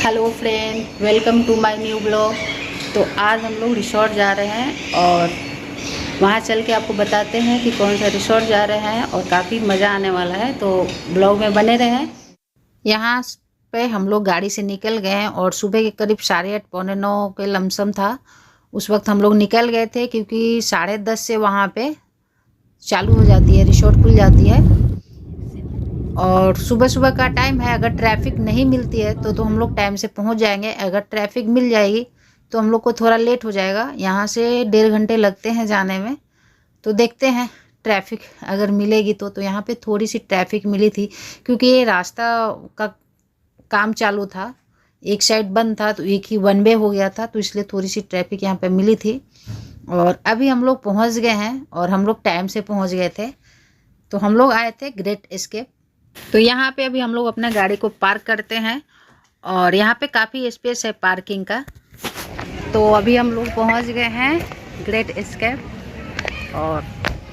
Hello friend, welcome to my new blog. तो आज हम लोग रिसोर्ट जा रहे हैं और वहाँ चल के आपको बताते हैं कि कौन सा रिसोर्ट जा रहे हैं और काफ़ी मज़ा आने वाला है। तो ब्लॉग में बने रहें। यहाँ पे हम लोग गाड़ी से निकल गए हैं और सुबह के करीब 8:30 पौने 9 के लमसम था। उस वक्त हम लोग निकल गए थे क्योंकि 10:30 से वहाँ पे चालू हो जाती है, रिसोर्ट खुल जाती है। और सुबह सुबह का टाइम है, अगर ट्रैफिक नहीं मिलती है तो हम लोग टाइम से पहुंच जाएंगे। अगर ट्रैफिक मिल जाएगी तो हम लोग को थोड़ा लेट हो जाएगा। यहाँ से 1.5 घंटे लगते हैं जाने में। तो देखते हैं ट्रैफिक अगर मिलेगी तो यहाँ पे थोड़ी सी ट्रैफिक मिली थी क्योंकि ये रास्ता का काम चालू था, एक साइड बंद था तो एक ही वन वे हो गया था, तो इसलिए थोड़ी सी ट्रैफिक यहाँ पे मिली थी। और अभी हम लोग पहुँच गए हैं और हम लोग टाइम से पहुँच गए थे। तो हम लोग आए थे ग्रेट एस्केप। तो यहाँ पे अभी हम लोग अपना गाड़ी को पार्क करते हैं और यहाँ पे काफ़ी स्पेस है पार्किंग का। तो अभी हम लोग पहुँच गए हैं ग्रेट एस्केप और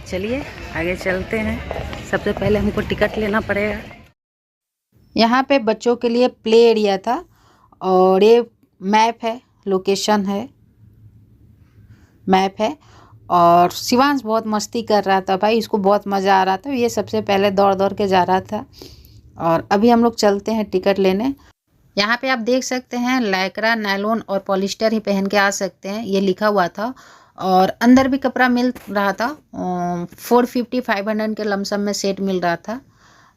चलिए आगे चलते हैं। सबसे पहले हमको टिकट लेना पड़ेगा। यहाँ पे बच्चों के लिए प्ले एरिया था और ये मैप है, लोकेशन है, मैप है। और शिवांश बहुत मस्ती कर रहा था भाई, इसको बहुत मज़ा आ रहा था। ये सबसे पहले दौड़ दौड़ के जा रहा था। और अभी हम लोग चलते हैं टिकट लेने। यहाँ पे आप देख सकते हैं लाइक्रा, नायलॉन और पॉलिस्टर ही पहन के आ सकते हैं, ये लिखा हुआ था। और अंदर भी कपड़ा मिल रहा था, 450-500 के लमसम में सेट मिल रहा था।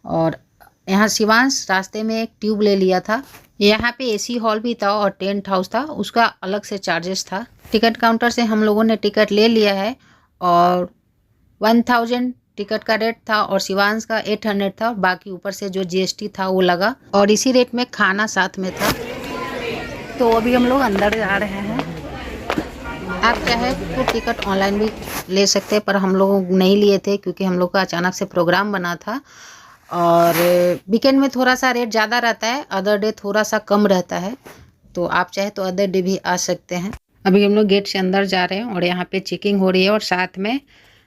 और यहाँ शिवांश रास्ते में एक ट्यूब ले लिया था। यहाँ पे एसी हॉल भी था और टेंट हाउस था, उसका अलग से चार्जेस था। टिकट काउंटर से हम लोगों ने टिकट ले लिया है और 1000 टिकट का रेट था और शिवांश का 800 था। बाकी ऊपर से जो जीएसटी था वो लगा और इसी रेट में खाना साथ में था। तो अभी हम लोग अंदर जा रहे हैं। आप चाहे तो टिकट ऑनलाइन भी ले सकते हैं, पर हम लोग नहीं लिए थे क्योंकि हम लोग का अचानक से प्रोग्राम बना था। और वीकेंड में थोड़ा सा रेट ज़्यादा रहता है, अदर डे थोड़ा सा कम रहता है। तो आप चाहे तो अदर डे भी आ सकते हैं। अभी हम लोग गेट से अंदर जा रहे हैं और यहाँ पे चेकिंग हो रही है और साथ में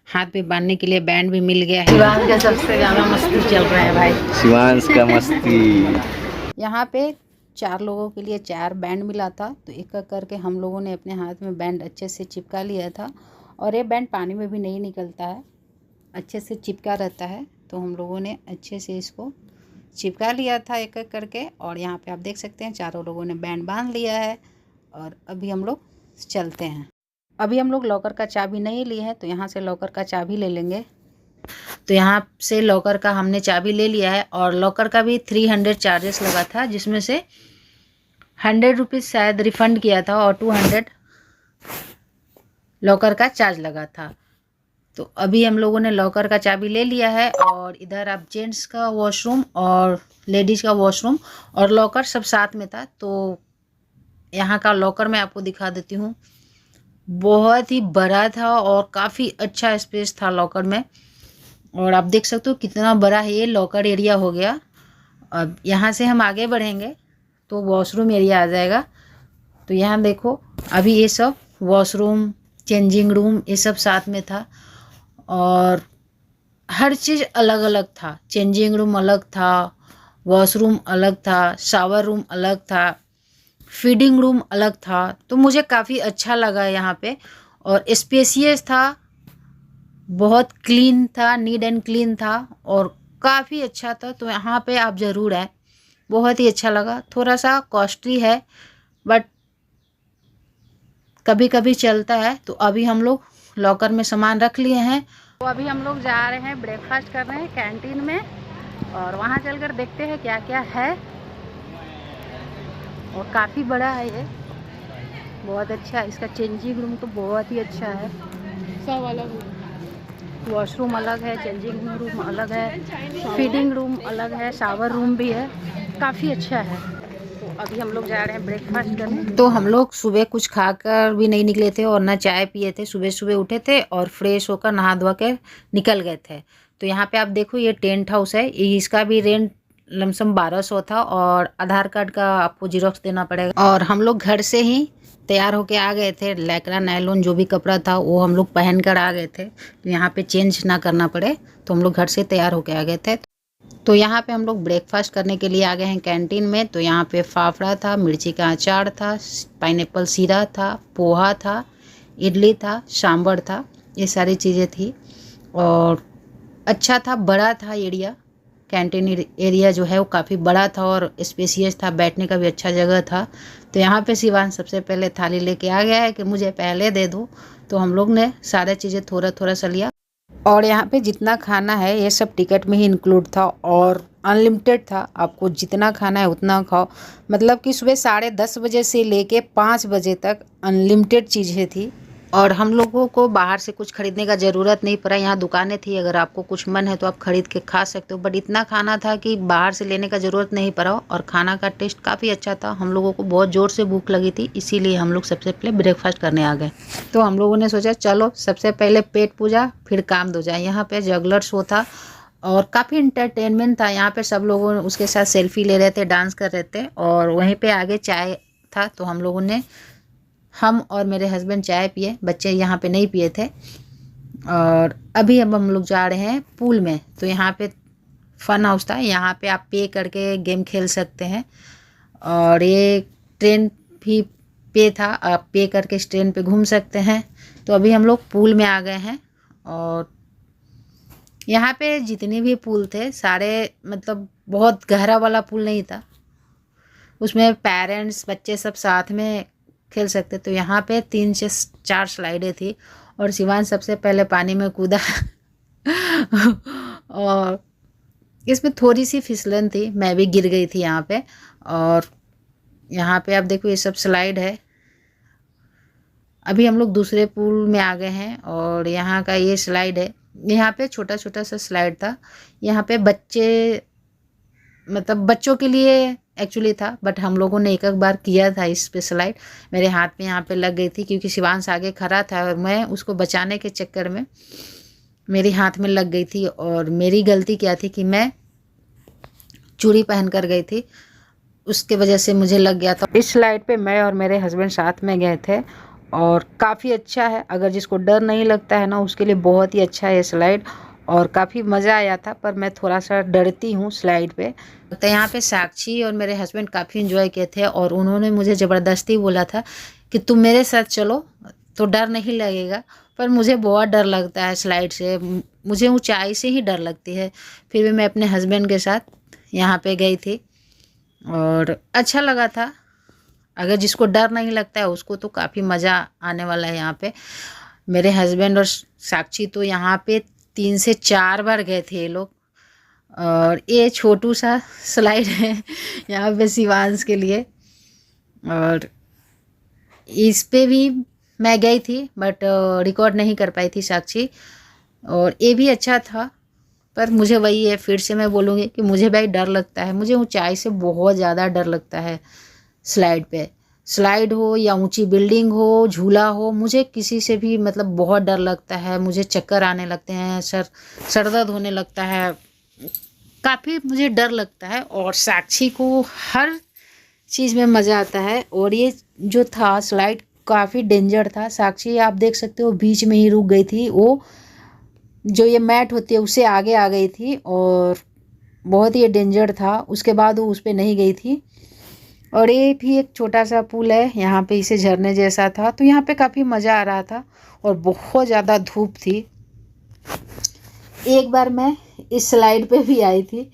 हाथ में बांधने के लिए बैंड भी मिल गया है। शिवांश का सबसे ज़्यादा मस्ती चल रहा है भाई, शिवांश का मस्ती। यहाँ पे 4 लोगों के लिए 4 बैंड मिला था, तो एक एक करके हम लोगों ने अपने हाथ में बैंड अच्छे से चिपका लिया था। और ये बैंड पानी में भी नहीं निकलता है, अच्छे से चिपका रहता है। तो हम लोगों ने अच्छे से इसको चिपका लिया था एक एक करके। और यहाँ पे आप देख सकते हैं चारों लोगों ने बैंड बांध लिया है और अभी हम लोग चलते हैं। अभी हम लोग लॉकर का चाबी नहीं लिए हैं, तो यहाँ से लॉकर का चाबी ले लेंगे। तो यहाँ से लॉकर का हमने चाबी ले लिया है और लॉकर का भी 300 चार्जेस लगा था, जिसमें से 100 रुपीज़ शायद रिफ़ंड किया था और 200 लॉकर का चार्ज लगा था। तो अभी हम लोगों ने लॉकर का चाबी ले लिया है और इधर आप जेंट्स का वॉशरूम और लेडीज़ का वॉशरूम और लॉकर सब साथ में था। तो यहाँ का लॉकर मैं आपको दिखा देती हूँ। बहुत ही बड़ा था और काफ़ी अच्छा स्पेस था लॉकर में। और आप देख सकते हो कितना बड़ा है ये लॉकर एरिया हो गया। अब यहाँ से हम आगे बढ़ेंगे तो वॉशरूम एरिया आ जाएगा। तो यहाँ देखो अभी ये सब वॉशरूम, चेंजिंग रूम ये सब साथ में था और हर चीज़ अलग अलग था। चेंजिंग रूम अलग था, वॉशरूम अलग था, शावर रूम अलग था, फीडिंग रूम अलग था। तो मुझे काफ़ी अच्छा लगा यहाँ पे और स्पेसियस था, बहुत क्लीन था, नीट एंड क्लीन था और काफ़ी अच्छा था। तो यहाँ पे आप ज़रूर आए, बहुत ही अच्छा लगा। थोड़ा सा कॉस्टली है बट कभी कभी चलता है। तो अभी हम लोग लॉकर में सामान रख लिए हैं। तो अभी हम लोग जा रहे हैं ब्रेकफास्ट कर रहे हैं कैंटीन में और वहाँ चलकर देखते हैं क्या क्या है। और काफ़ी बड़ा है ये, बहुत अच्छा। इसका चेंजिंग रूम तो बहुत ही अच्छा है, सब अलग, वॉशरूम अलग है, चेंजिंग रूम अलग है, फीडिंग रूम अलग है, शावर रूम भी है, काफ़ी अच्छा है। तो अभी हम लोग जा रहे हैं ब्रेकफास्ट करने। तो हम लोग सुबह कुछ खाकर भी नहीं निकले थे और ना चाय पिए थे। सुबह सुबह उठे थे और फ्रेश होकर नहा धोवा कर निकल गए थे। तो यहाँ पे आप देखो ये टेंट हाउस है, इसका भी रेंट लमसम 1200 था और आधार कार्ड का आपको जीरोक्स देना पड़ेगा। और हम लोग घर से ही तैयार होके आ गए थे। लैक्रा, नायलॉन जो भी कपड़ा था वो हम लोग पहन कर आ गए थे, तो यहाँ पे चेंज ना करना पड़े। तो हम लोग घर से तैयार होके आ गए थे। तो यहाँ पे हम लोग ब्रेकफास्ट करने के लिए आ गए हैं कैंटीन में। तो यहाँ पे फाफड़ा था, मिर्ची का अचार था, पाइनएप्पल सीरा था, पोहा था, इडली था, सांभर था, ये सारी चीज़ें थी। और अच्छा था, बड़ा था एरिया। कैंटीन एरिया जो है वो काफ़ी बड़ा था और स्पेसियस था, बैठने का भी अच्छा जगह था। तो यहाँ पे शिवान सबसे पहले थाली लेके आ गया है कि मुझे पहले दे दो। तो हम लोग ने सारी चीज़ें थोड़ा थोड़ा सा लिया। और यहाँ पे जितना खाना है ये सब टिकट में ही इंक्लूड था और अनलिमिटेड था, आपको जितना खाना है उतना खाओ। मतलब कि सुबह 10:30 बजे से लेके 5 बजे तक अनलिमिटेड चीज़ें थी। और हम लोगों को बाहर से कुछ ख़रीदने का ज़रूरत नहीं पड़ा, यहाँ दुकानें थी, अगर आपको कुछ मन है तो आप ख़रीद के खा सकते हो। बट इतना खाना था कि बाहर से लेने का ज़रूरत नहीं पड़ा और खाना का टेस्ट काफ़ी अच्छा था। हम लोगों को बहुत ज़ोर से भूख लगी थी, इसीलिए हम लोग सबसे पहले ब्रेकफास्ट करने आ गए। तो हम लोगों ने सोचा चलो सबसे पहले पेट पूजा फिर काम दो जाए। यहाँ पर जगलर शो था और काफ़ी इंटरटेनमेंट था। यहाँ पे सब लोगों उसके साथ सेल्फी ले रहे थे, डांस कर रहे थे। और वहीं पे आगे चाय था, तो हम और मेरे हस्बैंड चाय पिए, बच्चे यहाँ पे नहीं पिए थे। और अभी अब हम लोग जा रहे हैं पूल में। तो यहाँ पे फन हाउस था, यहाँ पे आप पे करके गेम खेल सकते हैं। और ये ट्रेन भी पे था, आप पे करके इस ट्रेन पे घूम सकते हैं। तो अभी हम लोग पूल में आ गए हैं। और यहाँ पे जितने भी पूल थे सारे, मतलब बहुत गहरा वाला पूल नहीं था, उसमें पेरेंट्स बच्चे सब साथ में खेल सकते। तो यहाँ पे 3 से 4 स्लाइडें थी और शिवान सबसे पहले पानी में कूदा और इसमें थोड़ी सी फिसलन थी, मैं भी गिर गई थी यहाँ पे। और यहाँ पे आप देखो ये सब स्लाइड है। अभी हम लोग दूसरे पूल में आ गए हैं और यहाँ का ये स्लाइड है। यहाँ पे छोटा छोटा सा स्लाइड था, यहाँ पे मतलब बच्चों के लिए एक्चुअली था, बट हम लोगों ने एक बार किया था इस पे स्लाइड। मेरे हाथ में यहाँ पे लग गई थी क्योंकि शिवांश आगे खड़ा था और मैं उसको बचाने के चक्कर में मेरे हाथ में लग गई थी। और मेरी गलती क्या थी कि मैं चूड़ी पहन कर गई थी, उसके वजह से मुझे लग गया था। इस स्लाइड पे मैं और मेरे हस्बैंड साथ में गए थे और काफ़ी अच्छा है, अगर जिसको डर नहीं लगता है ना उसके लिए बहुत ही अच्छा है ये स्लाइड। और काफ़ी मज़ा आया था, पर मैं थोड़ा सा डरती हूँ स्लाइड पे। तो यहाँ पे साक्षी और मेरे हस्बैंड काफ़ी इन्जॉय किए थे और उन्होंने मुझे ज़बरदस्ती बोला था कि तुम मेरे साथ चलो तो डर नहीं लगेगा। पर मुझे बहुत डर लगता है स्लाइड से, मुझे ऊंचाई से ही डर लगती है। फिर भी मैं अपने हस्बैंड के साथ यहाँ पे गई थी और अच्छा लगा था। अगर जिसको डर नहीं लगता है उसको तो काफ़ी मज़ा आने वाला है यहाँ पे। मेरे हस्बैंड और साक्षी तो यहाँ पे 3 से 4 बार गए थे ये लोग। और ये छोटू सा स्लाइड है यहाँ पे शिवांश के लिए। और इस पे भी मैं गई थी बट रिकॉर्ड नहीं कर पाई थी साक्षी। और ये भी अच्छा था, पर मुझे वही है, फिर से मैं बोलूँगी कि मुझे भाई डर लगता है, मुझे ऊंचाई से बहुत ज़्यादा डर लगता है। स्लाइड पे, स्लाइड हो या ऊंची बिल्डिंग हो, झूला हो, मुझे किसी से भी मतलब बहुत डर लगता है। मुझे चक्कर आने लगते हैं, सर दर्द होने लगता है, काफ़ी मुझे डर लगता है। और साक्षी को हर चीज़ में मज़ा आता है। और ये जो था स्लाइड काफ़ी डेंजर था। साक्षी आप देख सकते हो बीच में ही रुक गई थी, वो जो ये मैट होती है उससे आगे आ गई थी और बहुत ही डेंजर था। उसके बाद वो उस पर नहीं गई थी। और ये भी एक छोटा सा पुल है, यहाँ पे इसे झरने जैसा था, तो यहाँ पे काफ़ी मज़ा आ रहा था और बहुत ज़्यादा धूप थी। एक बार मैं इस स्लाइड पे भी आई थी,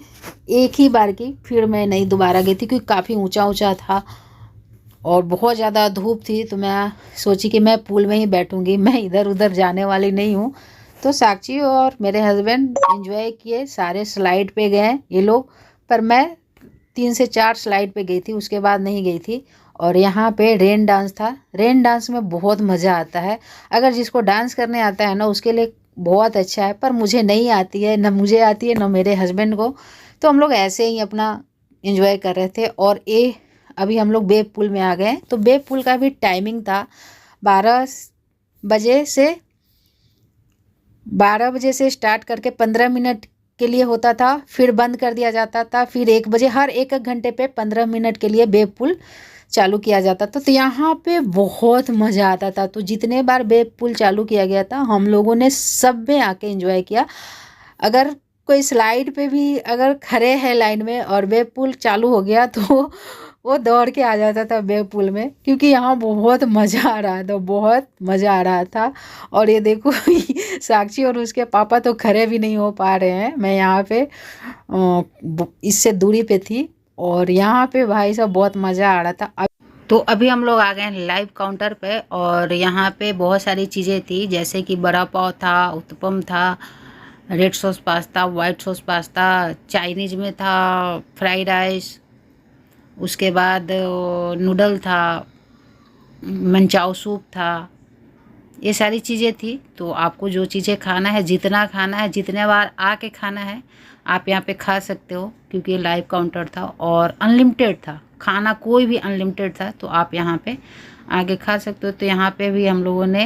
एक ही बार की, फिर मैं नहीं दोबारा गई थी क्योंकि काफ़ी ऊंचा ऊंचा था और बहुत ज़्यादा धूप थी। तो मैं सोची कि मैं पूल में ही बैठूंगी, मैं इधर उधर जाने वाली नहीं हूँ। तो साक्षी और मेरे हस्बैंड एंजॉय किए, सारे स्लाइड पे गए ये लोग, पर मैं 3 से 4 स्लाइड पे गई थी, उसके बाद नहीं गई थी। और यहाँ पे रेन डांस था। रेन डांस में बहुत मज़ा आता है, अगर जिसको डांस करने आता है ना उसके लिए बहुत अच्छा है, पर मुझे नहीं आती है, ना मुझे आती है ना मेरे हस्बैंड को। तो हम लोग ऐसे ही अपना एंजॉय कर रहे थे। और ये अभी हम लोग बेब पुल में आ गए। तो बेब पुल का भी टाइमिंग था 12 बजे से 12 बजे से स्टार्ट करके 15 मिनट के लिए होता था, फिर बंद कर दिया जाता था, फिर 1 बजे, हर एक घंटे पे 15 मिनट के लिए बेब पुल चालू किया जाता था। तो यहाँ पे बहुत मज़ा आता था। तो जितने बार बेब पुल चालू किया गया था हम लोगों ने सब में आके एंजॉय किया। अगर कोई स्लाइड पे भी अगर खड़े हैं लाइन में और वेव पूल चालू हो गया तो वो दौड़ के आ जाता था वेव पूल में, क्योंकि यहाँ बहुत मज़ा आ रहा था, बहुत मज़ा आ रहा था। और ये देखो साक्षी और उसके पापा तो खड़े भी नहीं हो पा रहे हैं। मैं यहाँ पे इससे दूरी पे थी और यहाँ पे भाई साहब बहुत मज़ा आ रहा था। तो अभी हम लोग आ गए हैं लाइव काउंटर पे और यहाँ पे बहुत सारी चीज़ें थी, जैसे कि बड़ा पाव था, उत्तपम था, red sauce pasta, white sauce pasta, Chinese में था फ्राइड राइस, उसके बाद नूडल था, मंचाओ सूप था, ये सारी चीज़ें थी। तो आपको जो चीज़ें खाना है, जितना खाना है, जितने बार आके खाना है आप यहाँ पे खा सकते हो, क्योंकि लाइव काउंटर था और अनलिमिटेड था खाना, कोई भी अनलिमिटेड था। तो आप यहाँ पे आके खा सकते हो। तो यहाँ पे भी हम लोगों ने,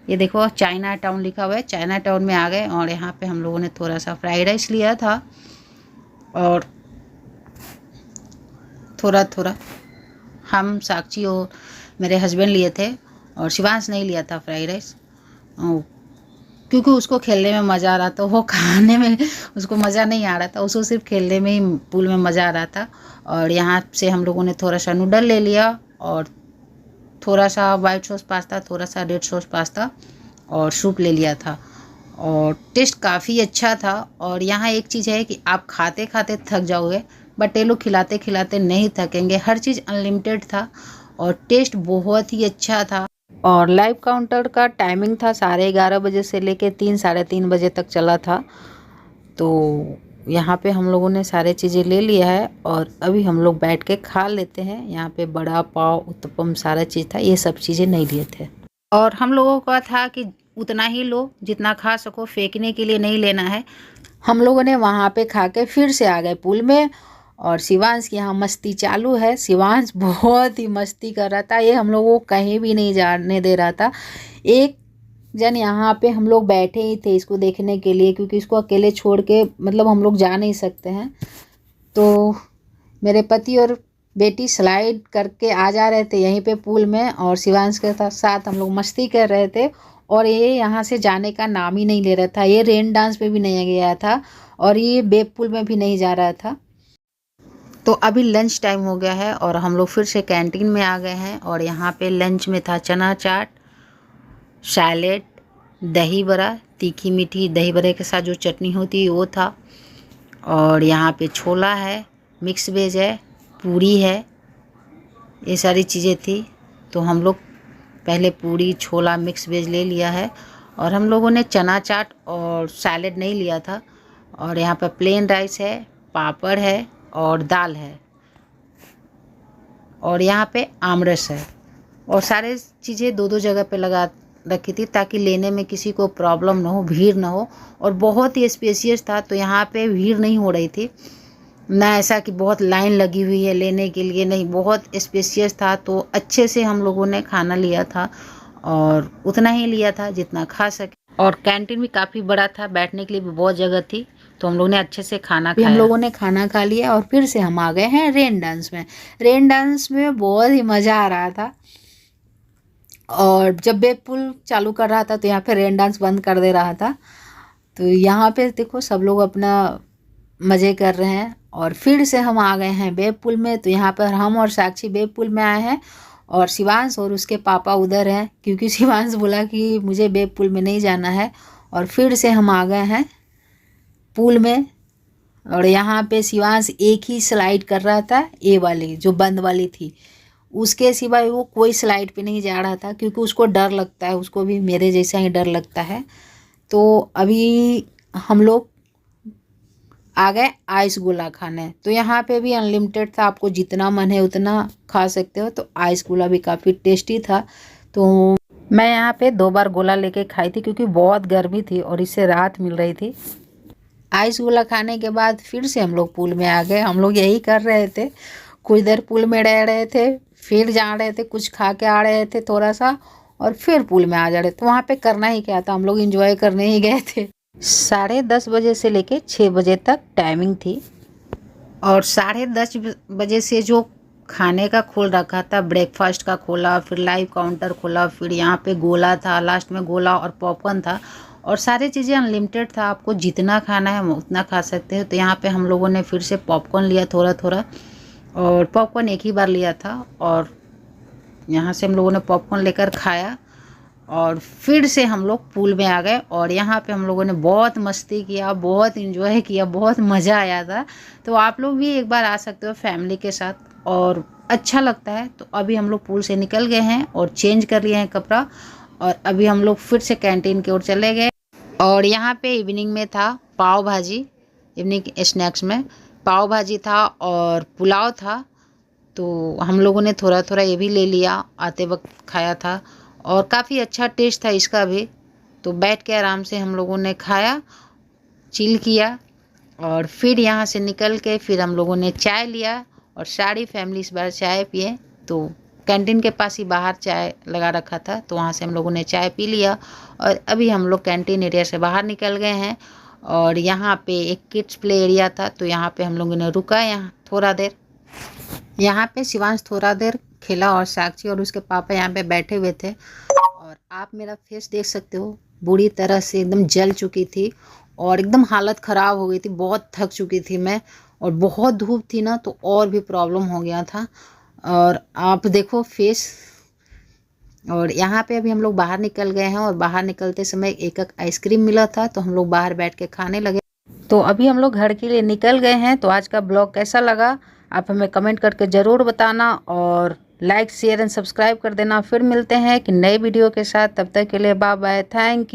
ये देखो चाइना टाउन लिखा हुआ है, चाइना टाउन में आ गए और यहाँ पे हम लोगों ने थोड़ा सा फ्राइड राइस लिया था और थोड़ा थोड़ा हम, साक्षी और मेरे हस्बैंड लिए थे और शिवांश नहीं लिया था फ्राइड राइस, क्योंकि उसको खेलने में मज़ा आ रहा था, वो खाने में उसको मज़ा नहीं आ रहा था, उसको सिर्फ खेलने में ही पूल में मज़ा आ रहा था। और यहाँ से हम लोगों ने थोड़ा सा नूडल ले लिया और थोड़ा सा वाइट सॉस पास्ता, थोड़ा सा रेड सॉस पास्ता और सूप ले लिया था और टेस्ट काफ़ी अच्छा था। और यहाँ एक चीज़ है कि आप खाते खाते थक जाओगे, बट ये लोग खिलाते खिलाते नहीं थकेंगे। हर चीज़ अनलिमिटेड था और टेस्ट बहुत ही अच्छा था। और लाइव काउंटर का टाइमिंग था 11:30 बजे से लेके 3 साढ़े 3 बजे तक चला था। तो यहाँ पे हम लोगों ने सारे चीज़ें ले लिया है और अभी हम लोग बैठ के खा लेते हैं। यहाँ पे बड़ा पाव, उत्तपम सारा चीज़ था, ये सब चीज़ें नहीं लिए थे। और हम लोगों का था कि उतना ही लो जितना खा सको, फेंकने के लिए नहीं लेना है। हम लोगों ने वहाँ पे खा के फिर से आ गए पूल में और शिवांश की यहाँ मस्ती चालू है। शिवांश बहुत ही मस्ती कर रहा था, ये हम लोगों को कहीं भी नहीं जाने दे रहा था। एक जन यहाँ पे हम लोग बैठे ही थे इसको देखने के लिए, क्योंकि इसको अकेले छोड़ के मतलब हम लोग जा नहीं सकते हैं। तो मेरे पति और बेटी स्लाइड करके आ जा रहे थे यहीं पे पूल में और शिवांश के साथ हम लोग मस्ती कर रहे थे और ये यहाँ से जाने का नाम ही नहीं ले रहा था। ये रेन डांस पे भी नहीं गया था और ये वेव पूल में भी नहीं जा रहा था। तो अभी लंच टाइम हो गया है और हम लोग फिर से कैंटीन में आ गए हैं और यहाँ पे लंच में था चना चाट, सैलेड, दही बड़ा, तीखी मीठी दही बड़े के साथ जो चटनी होती है वो था, और यहाँ पे छोला है, मिक्स वेज है, पूरी है, ये सारी चीज़ें थी। तो हम लोग पहले पूरी, छोला, मिक्स वेज ले लिया है और हम लोगों ने चना चाट और सैलेड नहीं लिया था। और यहाँ पर प्लेन राइस है, पापड़ है और दाल है और यहाँ पे आमरस है और सारे चीज़ें दो दो जगह पे लगा रखी थी ताकि लेने में किसी को प्रॉब्लम ना हो, भीड़ ना हो। और बहुत ही स्पेशियस था, तो यहाँ पे भीड़ नहीं हो रही थी, ना ऐसा कि बहुत लाइन लगी हुई है लेने के लिए, नहीं, बहुत स्पेशियस था। तो अच्छे से हम लोगों ने खाना लिया था और उतना ही लिया था जितना खा सके। और कैंटीन भी काफ़ी बड़ा था, बैठने के लिए भी बहुत जगह थी, तो हम लोगों ने अच्छे से खाना खाया। हम लोगों ने खाना खा लिया और फिर से हम आ गए हैं रेन डांस में। रेन डांस में बहुत ही मज़ा आ रहा था और जब वेव पूल चालू कर रहा था तो यहाँ पे रेन डांस बंद कर दे रहा था। तो यहाँ पे देखो सब लोग अपना मज़े कर रहे हैं और फिर से हम आ गए हैं वेव पूल में। तो यहाँ पर हम और साक्षी वेव पूल में आए हैं और शिवांश और उसके पापा उधर हैं, क्योंकि शिवांश बोला कि मुझे वेव पूल में नहीं जाना है। और फिर से हम आ गए हैं पूल में और यहाँ पे शिवांश एक ही स्लाइड कर रहा था, ये वाली जो बंद वाली थी, उसके सिवाय वो कोई स्लाइड पे नहीं जा रहा था, क्योंकि उसको डर लगता है, उसको भी मेरे जैसा ही डर लगता है। तो अभी हम लोग आ गए आइस गोला खाने। तो यहाँ पे भी अनलिमिटेड था, आपको जितना मन है उतना खा सकते हो। तो आइस गोला भी काफ़ी टेस्टी था। तो मैं यहाँ पे 2 बार गोला लेके खाई थी, क्योंकि बहुत गर्मी थी और इससे राहत मिल रही थी। आइस गोला खाने के बाद फिर से हम लोग पूल में आ गए। हम लोग यही कर रहे थे, कुछ देर पूल में रह रहे थे, फिर जा रहे थे, कुछ खा के आ रहे थे थोड़ा सा और फिर पूल में आ जा रहे थे। तो वहाँ पे करना ही क्या था, हम लोग एंजॉय करने ही गए थे। 10:30 बजे से लेके 6 बजे तक टाइमिंग थी और 10:30 बजे से जो खाने का खोल रखा था, ब्रेकफास्ट का खोला, फिर लाइव काउंटर खोला, फिर यहाँ पे गोला था, लास्ट में गोला और पॉपकॉर्न था और सारी चीज़ें अनलिमिटेड था, आपको जितना खाना है उतना खा सकते हो। तो यहाँ पे हम लोगों ने फिर से पॉपकॉर्न लिया थोड़ा थोड़ा, और पॉपकॉर्न एक ही बार लिया था, और यहाँ से हम लोगों ने पॉपकॉर्न लेकर खाया और फिर से हम लोग पूल में आ गए। और यहाँ पे हम लोगों ने बहुत मस्ती किया, बहुत इन्जॉय किया, बहुत मज़ा आया था। तो आप लोग भी एक बार आ सकते हो फैमिली के साथ, और अच्छा लगता है। तो अभी हम लोग पूल से निकल गए हैं और चेंज कर लिए हैं कपड़ा, और अभी हम लोग फिर से कैंटीन की ओर चले गए। और यहाँ पे इवनिंग में था पाव भाजी, इवनिंग स्नैक्स में पाव भाजी था और पुलाव था। तो हम लोगों ने थोड़ा थोड़ा ये भी ले लिया, आते वक्त खाया था, और काफ़ी अच्छा टेस्ट था इसका भी। तो बैठ के आराम से हम लोगों ने खाया, चिल किया, और फिर यहाँ से निकल के फिर हम लोगों ने चाय लिया, और सारी फैमिली इस बार चाय पिए। तो कैंटीन के पास ही बाहर चाय लगा रखा था, तो वहाँ से हम लोगों ने चाय पी लिया। और अभी हम लोग कैंटीन एरिया से बाहर निकल गए हैं, और यहाँ पे एक किड्स प्ले एरिया था, तो यहाँ पे हम लोगों ने रुका यहाँ थोड़ा देर। यहाँ पे शिवांश थोड़ा देर खेला, और साक्षी और उसके पापा यहाँ पे बैठे हुए थे। और आप मेरा फेस देख सकते हो, बुरी तरह से एकदम जल चुकी थी और एकदम हालत ख़राब हो गई थी, बहुत थक चुकी थी मैं, और बहुत धूप थी ना, तो और भी प्रॉब्लम हो गया था। और आप देखो फेस। और यहाँ पे अभी हम लोग बाहर निकल गए हैं, और बाहर निकलते समय एक आइसक्रीम मिला था, तो हम लोग बाहर बैठ के खाने लगे। तो अभी हम लोग घर के लिए निकल गए हैं। तो आज का ब्लॉग कैसा लगा आप हमें कमेंट करके ज़रूर बताना, और लाइक शेयर एंड सब्सक्राइब कर देना। फिर मिलते हैं एक नए वीडियो के साथ, तब तक के लिए बाय बाय, थैंक यू।